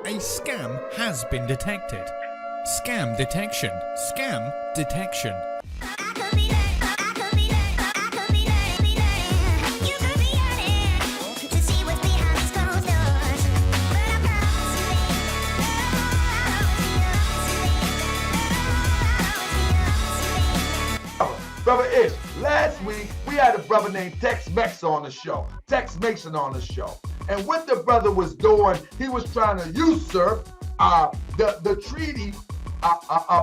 A scam has been detected. Scam detection. Scam detection. Brother Ish, last week we had a brother named Tex Mason on the show. Tex Mason on the show. And what the brother was doing, he was trying to usurp the treaty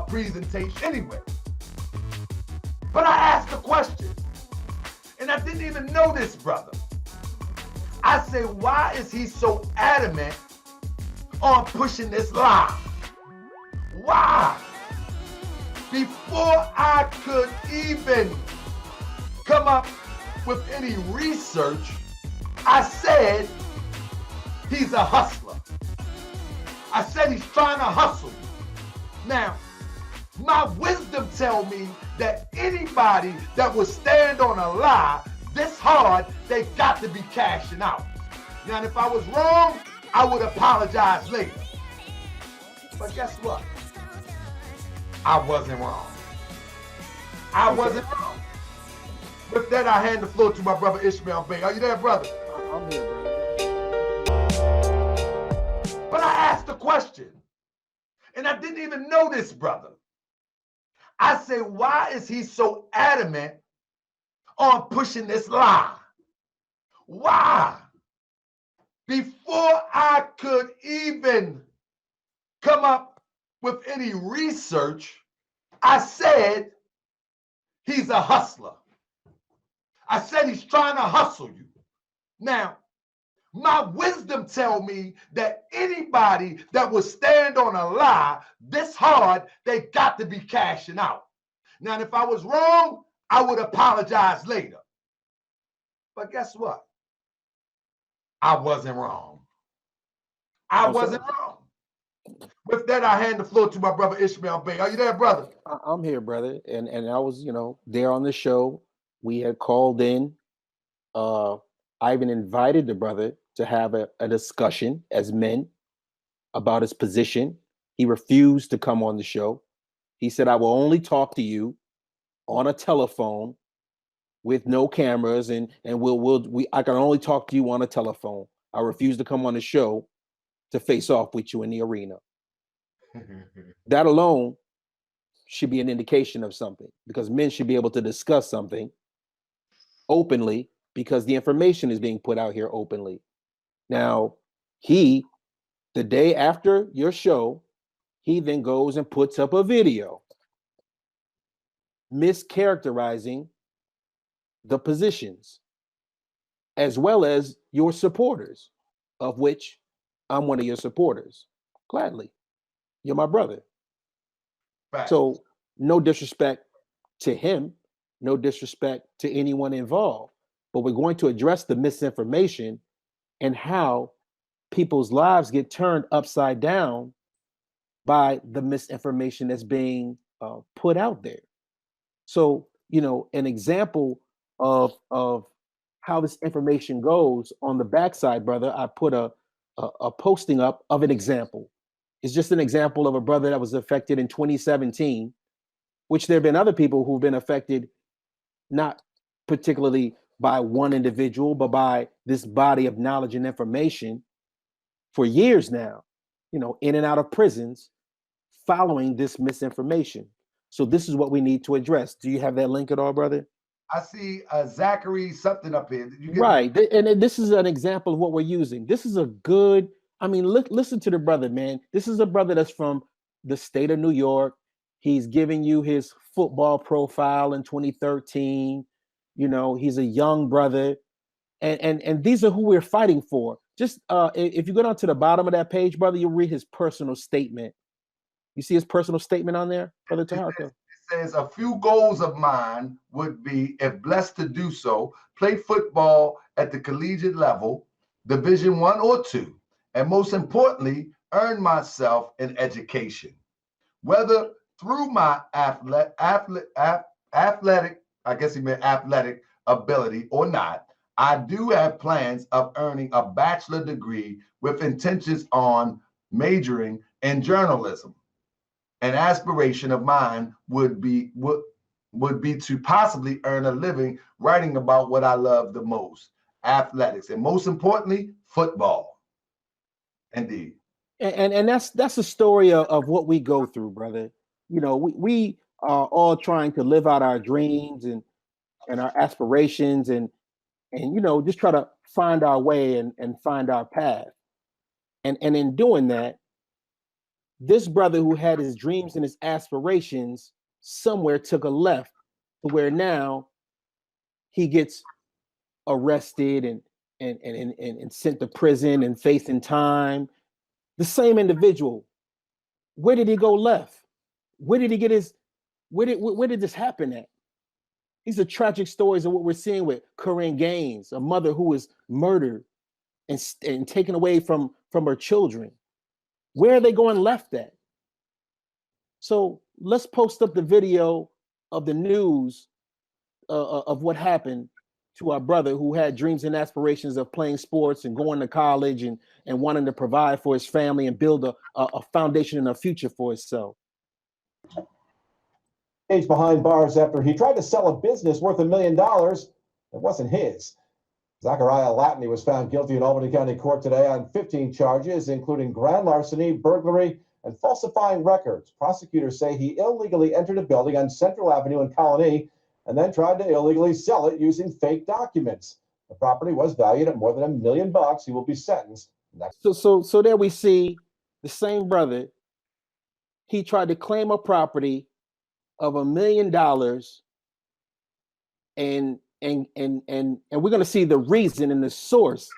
presentation anyway. But I asked a question, and I didn't even know this brother. I say, why is he so adamant on pushing this lie? Why? Before I could even come up with any research, I said he's a hustler. I said he's trying to hustle. Now, my wisdom tells me that anybody that will stand on a lie this hard, they got to be cashing out. Now, if I was wrong, I would apologize later. But guess what? I wasn't wrong. I wasn't wrong. With that, I hand the floor to my brother Ishmael Bey. Are you there, brother? I'm here, brother. But I asked a question, and I didn't even know this brother. I say, why is he so adamant on pushing this lie? Why? Before I could even come up with any research, I said he's a hustler. I said he's trying to hustle you. Now, my wisdom tells me that anybody that will stand on a lie this hard, they got to be cashing out. Now, if I was wrong, I would apologize later. But guess what? I wasn't wrong. I wasn't wrong. With that, I hand the floor to my brother Ishmael Bey. Are you there, brother? I'm here, brother. And I was, there on the show. We had called in. I even invited the brother to have a discussion as men about his position. He refused to come on the show. He said, I will only talk to you on a telephone with no cameras, and I can only talk to you on a telephone. I refuse to come on the show to face off with you in the arena. That alone should be an indication of something, because men should be able to discuss something openly because the information is being put out here openly. Now, the day after your show, he then goes and puts up a video mischaracterizing the positions as well as your supporters, of which I'm one of your supporters. Gladly. You're my brother. Right. So no disrespect to him, no disrespect to anyone involved, but we're going to address the misinformation and how people's lives get turned upside down by the misinformation that's being put out there. So, an example of how this information goes on the backside, brother, I put a posting up of an example. It's just an example of a brother that was affected in 2017, which there have been other people who've been affected, not particularly by one individual, but by this body of knowledge and information for years now, in and out of prisons following this misinformation. So this is what we need to address. Do you have that link at all, brother? I see Zachary something up here. Did you get Right. And this is an example of what we're using. This is a good, listen to the brother, man. This is a brother that's from the state of New York. He's giving you his football profile in 2013. He's a young brother. And these are who we're fighting for. Just if you go down to the bottom of that page, brother, you'll read his personal statement. You see his personal statement on there, Brother Taharka? It says, a few goals of mine would be, if blessed to do so, play football at the collegiate level, Division 1 or 2, and most importantly, earn myself an education. Whether through my athletic, I guess he meant athletic ability or not, I do have plans of earning a bachelor degree with intentions on majoring in journalism. An aspiration of mine would be to possibly earn a living writing about what I love the most, athletics, and most importantly, football. Indeed. And that's a story of what we go through, brother. You know, we are all trying to live out our dreams and our aspirations and you know, just try to find our way and find our path. And in doing that, this brother who had his dreams and his aspirations somewhere took a left to where now he gets arrested and sent to prison and facing time. The same individual. Where did he go left? Where did he get his? Where did this happen at? These are tragic stories of what we're seeing with Corinne Gaines, a mother who was murdered and taken away from her children. Where are they going left at? So let's post up the video of the news of what happened to our brother who had dreams and aspirations of playing sports and going to college and wanting to provide for his family and build a foundation and a future for himself. He's behind bars after he tried to sell a business worth $1 million that wasn't his. Zachariah Latney was found guilty in Albany County Court today on 15 charges, including grand larceny, burglary, and falsifying records. Prosecutors say he illegally entered a building on Central Avenue in Colony and then tried to illegally sell it using fake documents. The property was valued at more than $1 million. He will be sentenced next. So there we see the same brother. He tried to claim a property of $1 million, and we're going to see the reason and the source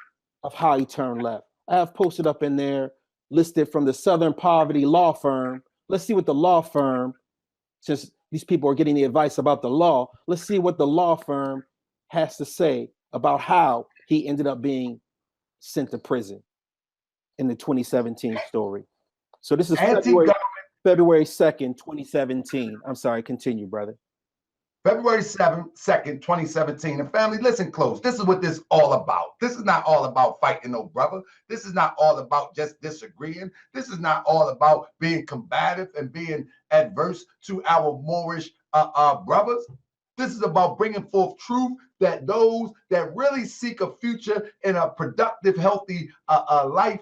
of how he turned left. I have posted up in there, listed from the Southern Poverty Law Firm. Let's see what the law firm, since these people are getting the advice about the law, let's see what the law firm has to say about how he ended up being sent to prison in the 2017 story. So this is February 2nd, 2017. I'm sorry, continue, brother. February 2nd, 2017. And family, listen close. This is what this is all about. This is not all about fighting no brother. This is not all about just disagreeing. This is not all about being combative and being adverse to our Moorish brothers. This is about bringing forth truth that those that really seek a future in a productive, healthy life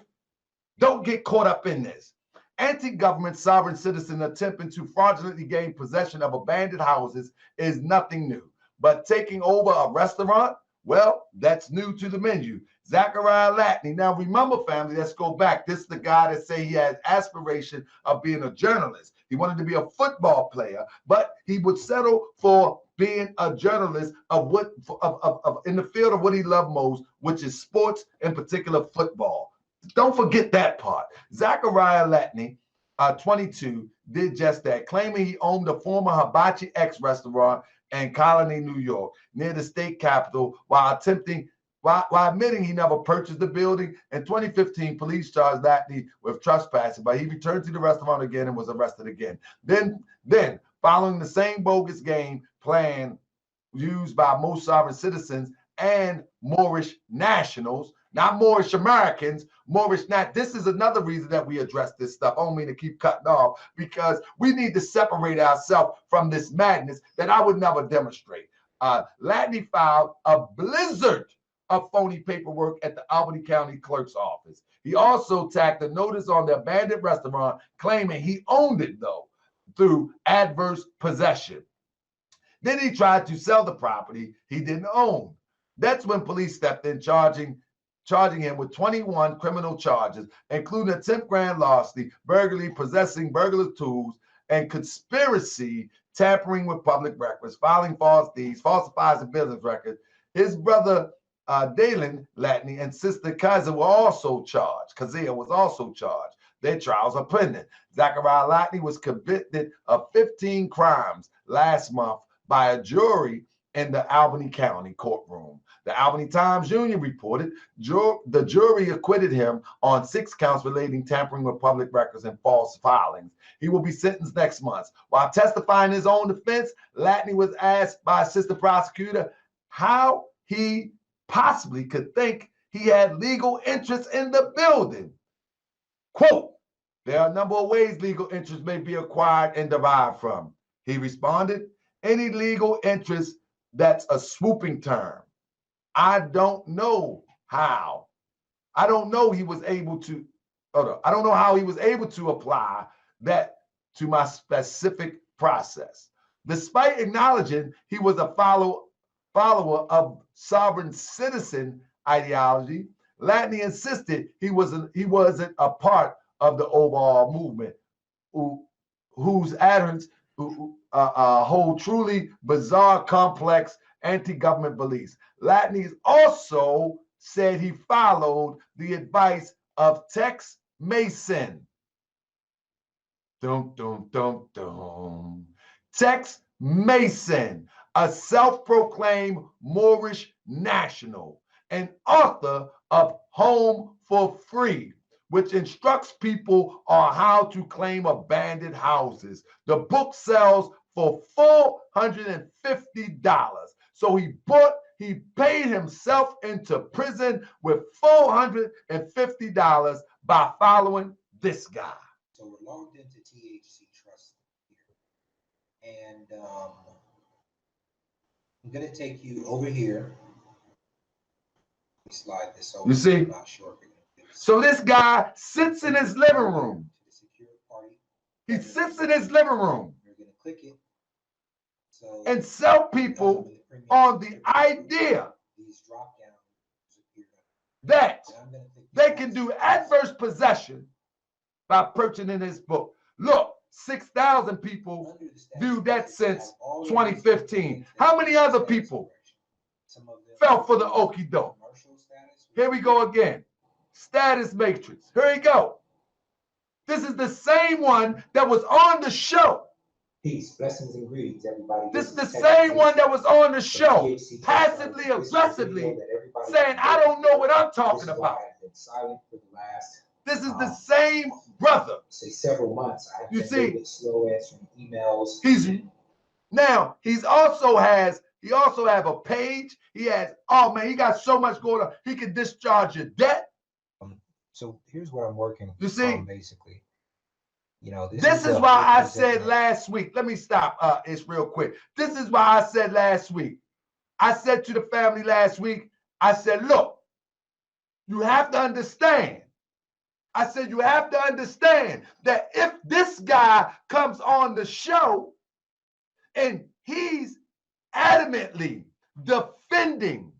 don't get caught up in this. Anti-government sovereign citizen attempting to fraudulently gain possession of abandoned houses is nothing new. But taking over a restaurant, well, that's new to the menu. Zachariah Latney. Now remember, family, let's go back. This is the guy that say he had aspiration of being a journalist. He wanted to be a football player, but he would settle for being a journalist of in the field of what he loved most, which is sports, in particular football. Don't forget that part. Zachariah Latney, 22, did just that, claiming he owned a former Hibachi X restaurant in Colony, New York, near the state capitol, while admitting he never purchased the building. In 2015, police charged Latney with trespassing, but he returned to the restaurant again and was arrested again. Then, following the same bogus game plan used by most sovereign citizens and Moorish nationals, not Moorish Americans, this is another reason that we address this stuff. I don't mean to keep cutting off, because we need to separate ourselves from this madness that I would never demonstrate. Latney filed a blizzard of phony paperwork at the Albany County Clerk's office. He also tacked a notice on the abandoned restaurant, claiming he owned it, though, through adverse possession. Then he tried to sell the property he didn't own. That's when police stepped in, charging him with 21 criminal charges, including attempted grand larceny, burglary, possessing burglar tools, and conspiracy, tampering with public records, filing false deeds, falsifies the business records. His brother, Dalen Latney, and sister Kaiser were also charged. Kazia was also charged. Their trials are pending. Zachariah Latney was convicted of 15 crimes last month by a jury in the Albany County courtroom. The Albany Times-Union reported the jury acquitted him on 6 counts relating tampering with public records and false filings. He will be sentenced next month. While testifying in his own defense, Latney was asked by assistant prosecutor how he possibly could think he had legal interest in the building. Quote, There are a number of ways legal interest may be acquired and derived from. He responded, any legal interest that's a swooping term. I don't know how. I don't know he was able to, I don't know how he was able to apply that to my specific process. Despite acknowledging he was a follower of sovereign citizen ideology, Latney insisted he wasn't a part of the overall movement, whose adherents hold truly bizarre, complex anti-government beliefs. Latney also said he followed the advice of Tex Mason. Dum, dum, dum, dum. Tex Mason, a self-proclaimed Moorish national, and author of Home for Free, which instructs people on how to claim abandoned houses. The book sells for $450. So he paid himself into prison with $450 by following this guy. So we're logged into THC Trust here. And I'm going to take you over here. Let me slide this over. You see? I'm not sure if you're going to do this. So this guy sits in his living room. To the secure party. He sits in his living room You're going to click it. So and sell people on the idea these drop downs appear. that And I'm going to click they can do adverse possession by purchasing his book. Look, 6,000 people under the statute, viewed that they since have all of 2015. these How many other status people expressions. Some of them fell for the okie doke? commercial status. Here we go again. Status matrix. Here we go. This is the same one that was on the show. Peace, blessings, and greetings, everybody. This is the Tex same one Mason that was on the from show, THC passively, This is a video aggressively, that everybody saying, can I do. don't know what I'm This talking is why about. I've been silent for the last, This is the same brother. say, several months. I have You been see, a little bit slow answering emails. He's also have a page. He has, oh man, he got so much going on. He can discharge your debt. So here's what I'm working You see? on, basically. You know, This is why I said last week, let me stop, it's real quick. This is why I said last week, I said to the family last week, I said, look, you have to understand. I said, you have to understand that if this guy comes on the show and he's adamantly defending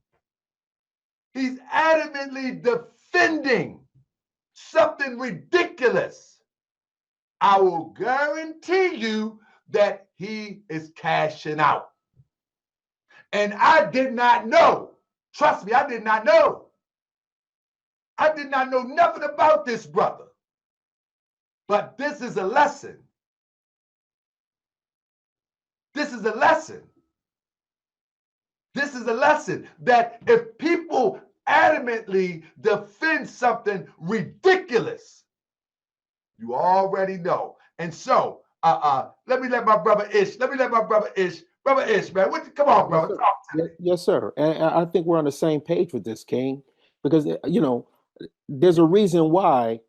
something ridiculous, I will guarantee you that he is cashing out. And I did not know. Trust me, I did not know. I did not know nothing about this brother. But this is a lesson. This is a lesson. This is a lesson that if people adamantly defend something ridiculous, you already know. And so, let me let my brother Ish. Brother Ish, man. Come on, brother. Yes, Talk to me. Yes, sir. And I think we're on the same page with this, King, because, there's a reason why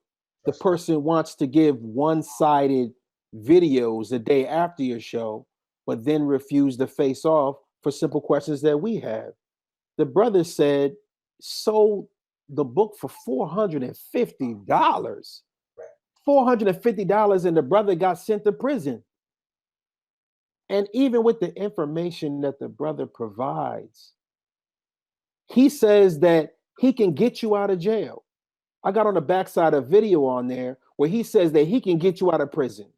the person wants to give one-sided videos the day after your show, but then refuse to face off for simple questions that we have. The brother said, sold the book for $450. $450, and the brother got sent to prison. And even with the information that the brother provides, he says that he can get you out of jail. I got on the backside a video on there where he says that he can get you out of prison.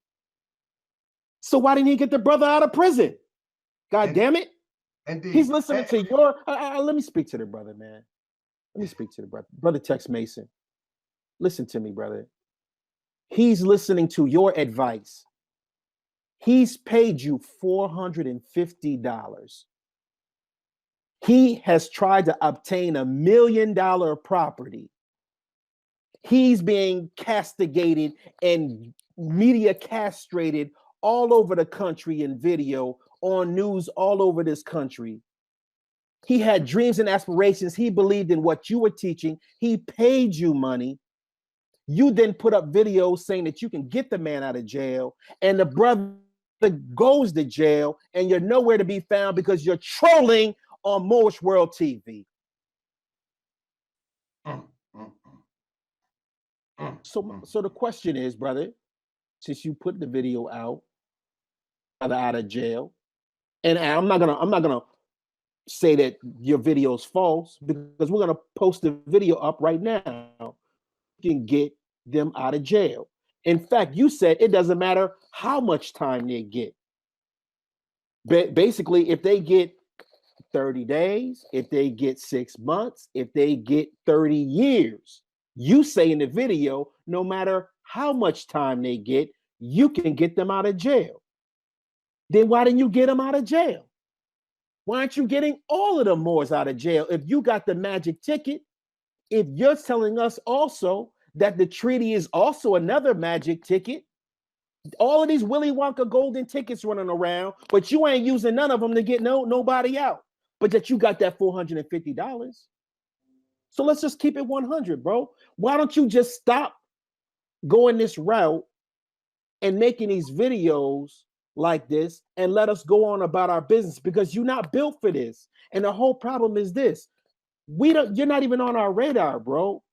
So why didn't he get the brother out of prison? God damn it. Indeed. He's listening to your, let me speak to the brother, man. Let me speak to the brother. Brother Tex Mason. Listen to me, brother. He's listening to your advice. He's paid you $450. He has tried to obtain $1 million property. He's being castigated and media castrated all over the country in video, on news all over this country. He had dreams and aspirations. He believed in what you were teaching. He paid you money. You then put up videos saying that you can get the man out of jail, and the brother goes to jail, and you're nowhere to be found because you're trolling on Moorish World TV. So the question is, brother, since you put the video out of jail, and I'm not gonna say that your video is false, because we're gonna post the video up right now. You can get them out of jail. In fact, you said it doesn't matter how much time they get. Basically, if they get 30 days, if they get 6 months, if they get 30 years, you say in the video, no matter how much time they get, you can get them out of jail. Then why didn't you get them out of jail? Why aren't you getting all of the Moors out of jail? If you got the magic ticket, if you're telling us also that the treaty is also another magic ticket, all of these Willy Wonka golden tickets running around, but you ain't using none of them to get nobody out, but that you got that $450. So let's just keep it 100, bro. Why don't you just stop going this route and making these videos like this and let us go on about our business? Because you're not built for this. And the whole problem is this. You're not even on our radar, bro.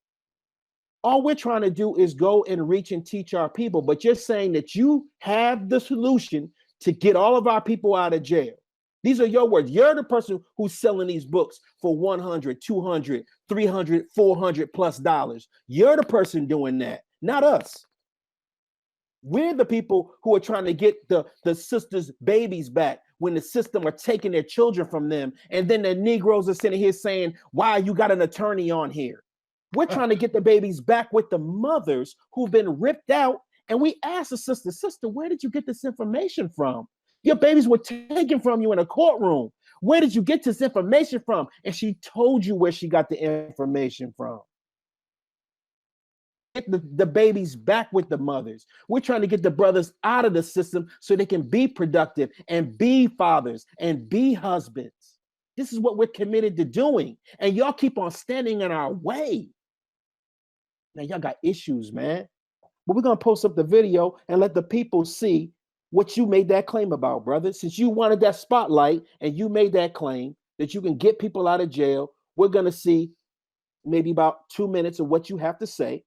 All we're trying to do is go and reach and teach our people, but you're saying that you have the solution to get all of our people out of jail. These are your words. You're the person who's selling these books for $100, $200, $300, $400 plus dollars. You're the person doing that, not us. We're the people who are trying to get the sisters' babies back when the system are taking their children from them. And then the Negroes are sitting here saying, why you got an attorney on here? We're trying to get the babies back with the mothers who've been ripped out. And we asked the sister, where did you get this information from? Your babies were taken from you in a courtroom. Where did you get this information from? And she told you where she got the information from. Get the babies back with the mothers. We're trying to get the brothers out of the system so they can be productive and be fathers and be husbands. This is what we're committed to doing. And y'all keep on standing in our way. Now, y'all got issues, man. But we're going to post up the video and let the people see what you made that claim about, brother. Since you wanted that spotlight and you made that claim that you can get people out of jail, we're going to see maybe about 2 minutes of what you have to say.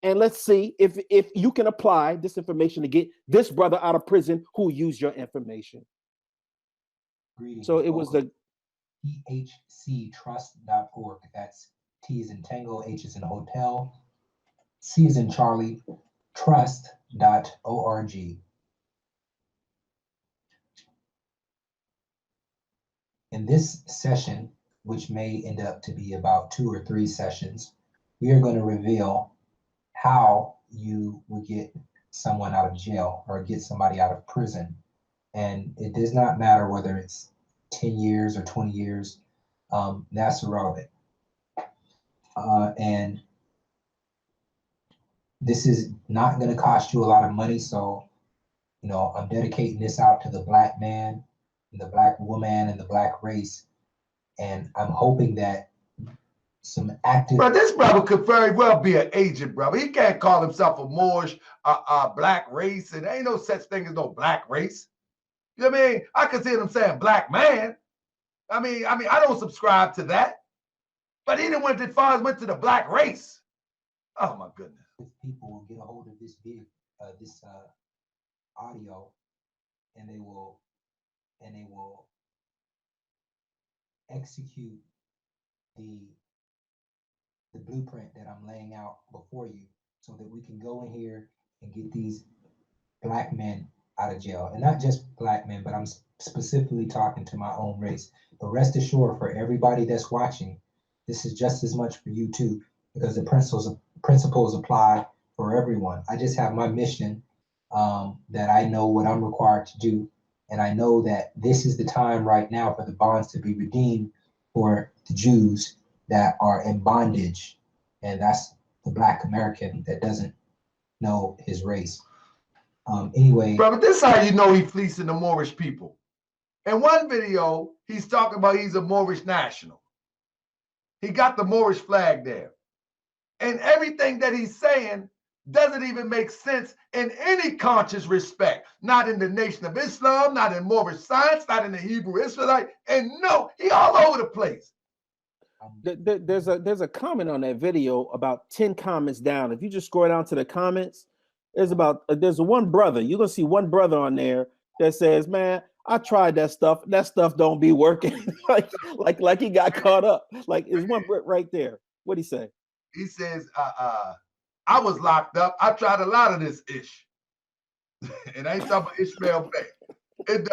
And let's see if you can apply this information to get this brother out of prison who used your information. Greetings. So it was the thctrust.org. That's T is in Tango, H is in Hotel, C is in Charlie, trust.org. In this session, which may end up to be about 2 or 3 sessions, we are going to reveal how you will get someone out of jail or get somebody out of prison. And it does not matter whether it's 10 years or 20 years, that's irrelevant. And this is not going to cost you a lot of money. So, you know, I'm dedicating this out to the Black man, and the Black woman, and the Black race. And I'm hoping that some active... Bro, this brother could very well be an agent, brother. He can't call himself a Moorish, Black race, and there ain't no such thing as no Black race. You know what I mean? I could see him saying Black man. I mean, I don't subscribe to that. But he didn't went as far as went to the Black race. Oh my goodness. People will get a hold of this audio, and they will execute the blueprint that I'm laying out before you, so that we can go in here and get these Black men out of jail. And not just Black men, but I'm specifically talking to my own race. But rest assured, for everybody that's watching, this is just as much for you too, because the principles apply for everyone. I just have my mission, that I know what I'm required to do. And I know that this is the time right now for the bonds to be redeemed for the Jews that are in bondage. And that's the Black American that doesn't know his race. Anyway. Brother, this is how you know he's fleecing the Moorish people. In one video, he's talking about he's a Moorish national. He got the Moorish flag there. And everything that he's saying doesn't even make sense in any conscious respect. Not in the Nation of Islam, not in Moorish Science, not in the Hebrew Israelite. And no, he all over the place. There's a comment on that video, about 10 comments down. If you just scroll down to the comments, there's one brother. You're gonna see one brother on there that says, "Man, I tried that stuff. That stuff don't be working." like he got caught up. Like, there's one right there. What'd he say? He says, I was locked up. I tried a lot of this ish. And I ain't talking about Ishmael Bay.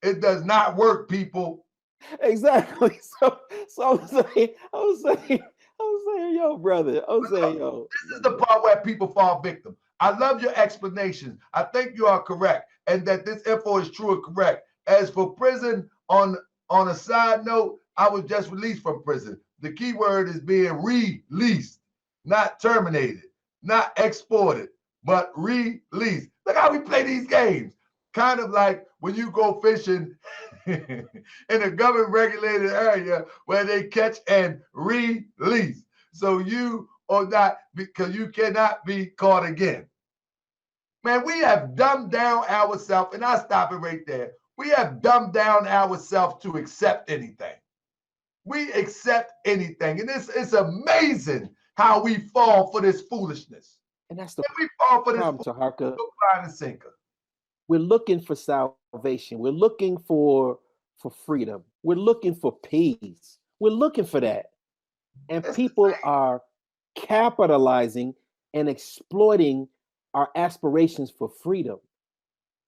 It does not work, people. Exactly. So I was saying, yo, brother. I was saying, yo. This is the part where people fall victim. I love your explanation. I think you are correct, and that this info is true and correct. As for prison, on a side note, I was just released from prison. The key word is being released, not terminated, not exported, but released. Look how we play these games. Kind of like when you go fishing in a government regulated area where they catch and release. So you are not, because you cannot be caught again. Man, we have dumbed down ourselves, and I'll stop it right there. We have dumbed down ourselves to accept anything. We accept anything. And it's amazing how we fall for this foolishness. And that's the we fall for this problem, Taharka. Line and sinker. We're looking for salvation. We're looking for freedom. We're looking for peace. We're looking for that. And people are capitalizing and exploiting our aspirations for freedom.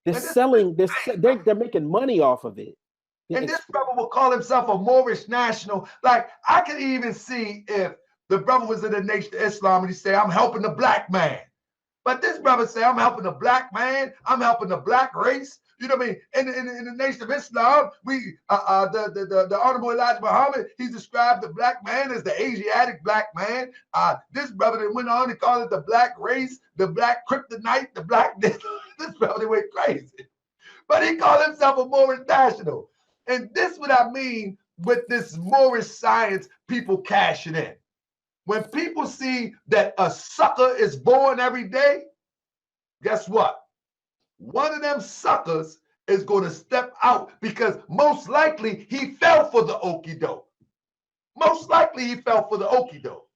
They're selling, they're making money off of it. And this brother will call himself a Moorish national. Like, I could even see if the brother was in the Nation of Islam and he say, I'm helping the black man. But this brother say, I'm helping the black man. I'm helping the black race. You know what I mean? In the Nation of Islam, the Honorable Elijah Muhammad, he described the black man as the Asiatic black man. This brother that went on and called it the black race, the black kryptonite, the black this brother went crazy. But he called himself a Moorish national. And this is what I mean with this Moorish science people cashing in. When people see that a sucker is born every day, guess what? One of them suckers is going to step out, because most likely he fell for the okie doke. Most likely he fell for the okie doke.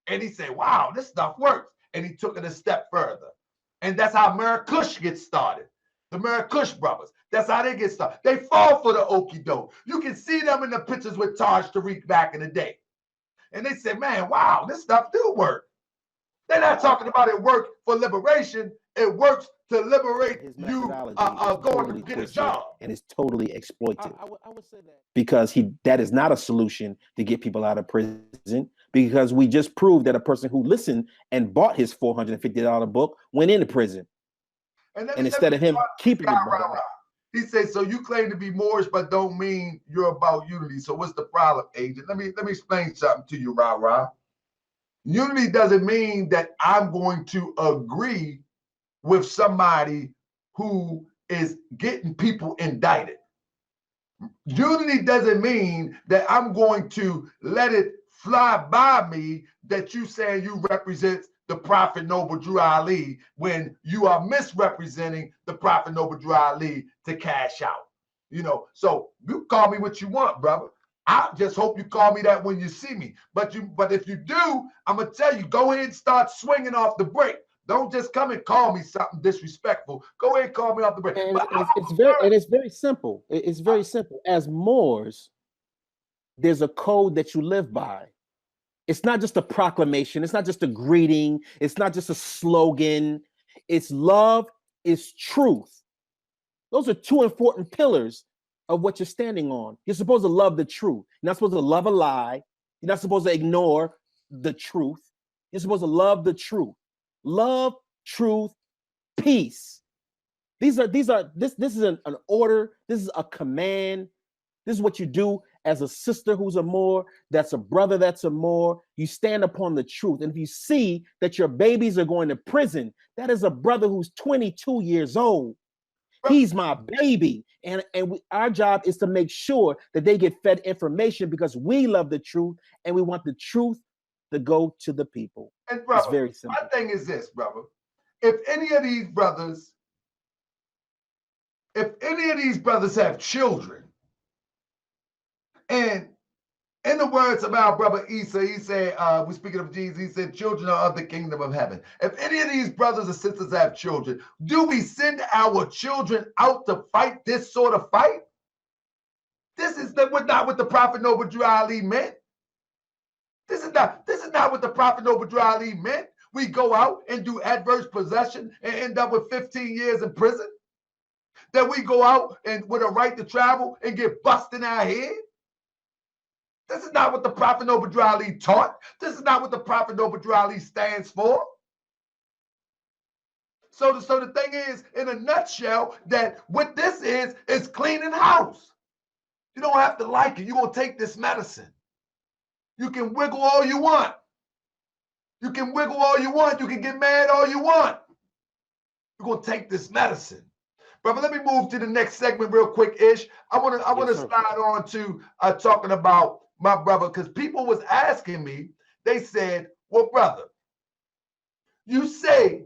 And he said, wow, this stuff works. And he took it a step further. And that's how Marrakush gets started. The Marrakush brothers. That's how they get started. They fall for the okie doke. You can see them in the pictures with Taj Tariq back in the day. And they say, man, wow, this stuff do work. They're not talking about it work for liberation. It works to liberate you going to get a job. And it's totally exploited. I would say that. Because that is not a solution to get people out of prison, because we just proved that a person who listened and bought his $450 book went into prison. And instead of him keeping it, he says, so you claim to be Moorish, but don't mean you're about unity. So what's the problem, agent? Let me explain something to you, Ra. Unity doesn't mean that I'm going to agree with somebody who is getting people indicted. Unity doesn't mean that I'm going to let it fly by me that you saying you represent the Prophet Noble Drew Ali when you are misrepresenting the Prophet Noble Drew Ali to cash out. You know, so you call me what you want, brother. I just hope you call me that when you see me. But if you do, I'm gonna tell you, go ahead and start swinging off the break. Don't just come and call me something disrespectful. Go ahead and call me off the break. It's very simple. It's very simple. As Moors, there's a code that you live by. It's not just a proclamation. It's not just a greeting. It's not just a slogan. It's love, it's truth. Those are two important pillars of what you're standing on. You're supposed to love the truth. You're not supposed to love a lie. You're not supposed to ignore the truth. You're supposed to love the truth. Love, truth, peace. This is an order. This is a command. This is what you do as a sister who's a Moor, that's a brother that's a Moor. You stand upon the truth. And if you see that your babies are going to prison, that is a brother who's 22 years old. He's my baby. And our job is to make sure that they get fed information, because we love the truth and we want the truth to go to the people. And It's brother, very my simple. thing is this, brother. If any of these brothers have children, and in the words of our brother Isa, he said, we're speaking of Jesus, he said, children are of the kingdom of heaven. If any of these brothers and sisters have children, do we send our children out to fight this sort of fight? This is not what the Prophet Noble Drew Ali meant. This is not what the Prophet Noble Drew Ali meant. We go out and do adverse possession and end up with 15 years in prison. That we go out and with a right to travel and get busted in our head. This is not what the Prophet Noble Drew Ali taught. This is not what the Prophet Noble Drew Ali stands for. So the thing is, in a nutshell, that what this is cleaning house. You don't have to like it. You're going to take this medicine. You can wiggle all you want. You can wiggle all you want. You can get mad all you want. You're going to take this medicine. Brother, let me move to the next segment real quick-ish. I want to slide on to talking about my brother, because people was asking me, they said, well, brother, you say